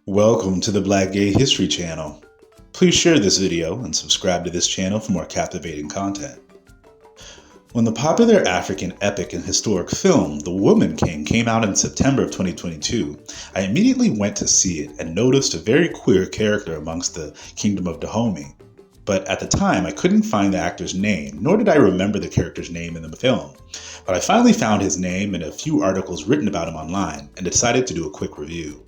Welcome to the Black Gay History Channel. Please share this video and subscribe to this channel for more captivating content. When the popular African epic and historic film, The Woman King, came out in September of 2022, I immediately went to see it and noticed a very queer character amongst the Kingdom of Dahomey. But at the time, I couldn't find the actor's name, nor did I remember the character's name in the film. But I finally found his name in a few articles written about him online and decided to do a quick review.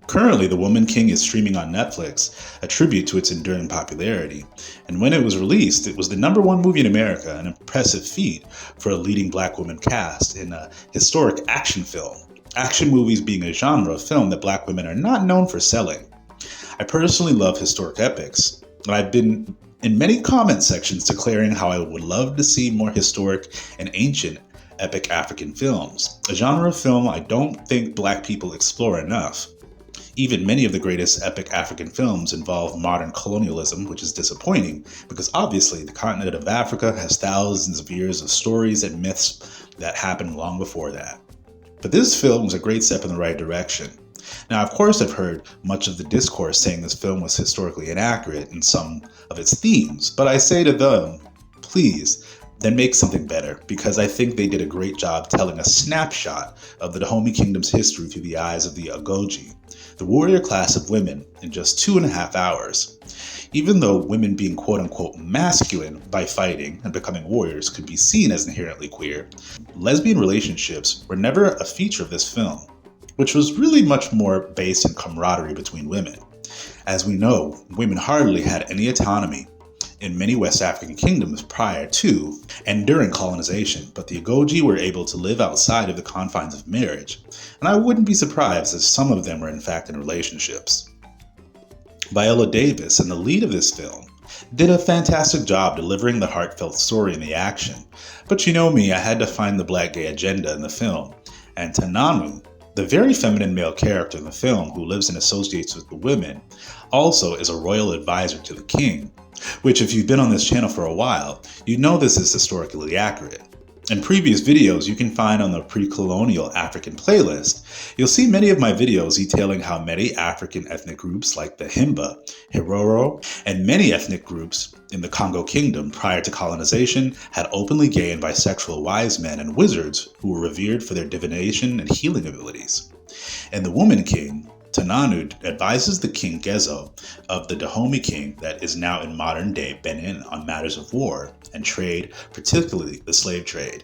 Currently, The Woman King is streaming on Netflix, a tribute to its enduring popularity. And when it was released, it was the #1 movie in America, an impressive feat for a leading black woman cast in a historic action film. Action movies being a genre of film that black women are not known for selling. I personally love historic epics, and I've been in many comment sections declaring how I would love to see more historic and ancient epic African films, a genre of film I don't think black people explore enough. Even many of the greatest epic African films involve modern colonialism, which is disappointing because obviously the continent of Africa has thousands of years of stories and myths that happened long before that. But this film was a great step in the right direction. Now, of course, I've heard much of the discourse saying this film was historically inaccurate in some of its themes, but I say to them, please, then make something better, because I think they did a great job telling a snapshot of the Dahomey Kingdom's history through the eyes of the Agoji, the warrior class of women, in just 2.5 hours. Even though women being quote-unquote masculine by fighting and becoming warriors could be seen as inherently queer, lesbian relationships were never a feature of this film, which was really much more based in camaraderie between women. As we know, women hardly had any autonomy in many West African kingdoms prior to and during colonization, but the Agoji were able to live outside of the confines of marriage, and I wouldn't be surprised if some of them were in fact in relationships. Viola Davis, and the lead of this film, did a fantastic job delivering the heartfelt story and the action, but you know me, I had to find the black gay agenda in the film, and Tananu, the very feminine male character in the film who lives and associates with the women, also is a royal advisor to the king, which if you've been on this channel for a while, you know this is historically accurate. In previous videos you can find on the pre-colonial African playlist, you'll see many of my videos detailing how many African ethnic groups like the Himba, Herero, and many ethnic groups in the Congo Kingdom prior to colonization had openly gay and bisexual wise men and wizards who were revered for their divination and healing abilities. In The Woman King, Tananu advises the King Gezo of the Dahomey King that is now in modern-day Benin on matters of war and trade, particularly the slave trade.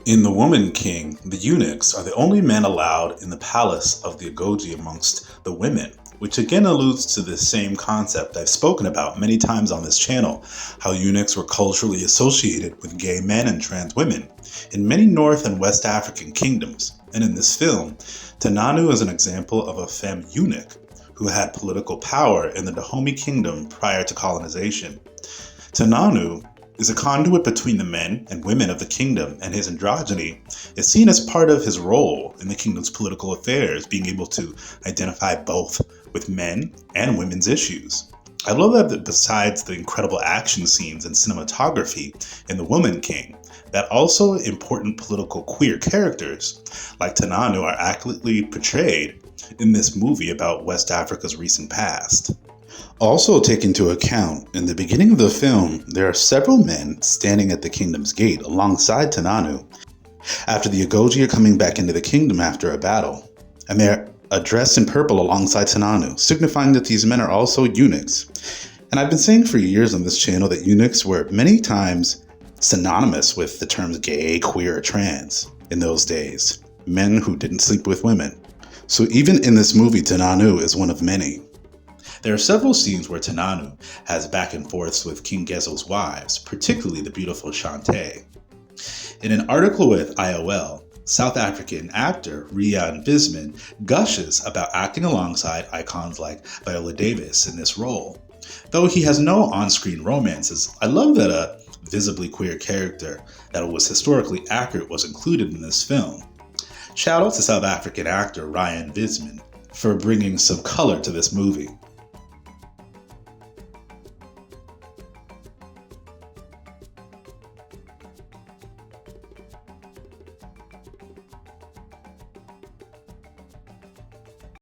In The Woman King, the eunuchs are the only men allowed in the palace of the Agoji amongst the women, which again alludes to the same concept I've spoken about many times on this channel, how eunuchs were culturally associated with gay men and trans women in many North and West African kingdoms. And in this film, Tananu is an example of a femme eunuch who had political power in the Dahomey Kingdom prior to colonization. Tananu is a conduit between the men and women of the kingdom, and his androgyny is seen as part of his role in the kingdom's political affairs, being able to identify both with men and women's issues. I love that besides the incredible action scenes and cinematography in The Woman King, that also important political queer characters like Tananu are accurately portrayed in this movie about West Africa's recent past. Also take into account, in the beginning of the film, there are several men standing at the kingdom's gate alongside Tananu after the Agoji are coming back into the kingdom after a battle, and they're dressed in purple alongside Tananu, signifying that these men are also eunuchs. And I've been saying for years on this channel that eunuchs were many times synonymous with the terms gay, queer, or trans in those days, men who didn't sleep with women. So even in this movie, Tananu is one of many. There are several scenes where Tananu has back and forths with King Gezo's wives, particularly the beautiful Shante. In an article with IOL, South African actor Rian Visman gushes about acting alongside icons like Viola Davis in this role. Though he has no on-screen romances, I love that a visibly queer character that was historically accurate was included in this film. Shout out to South African actor Rian Visman for bringing some color to this movie.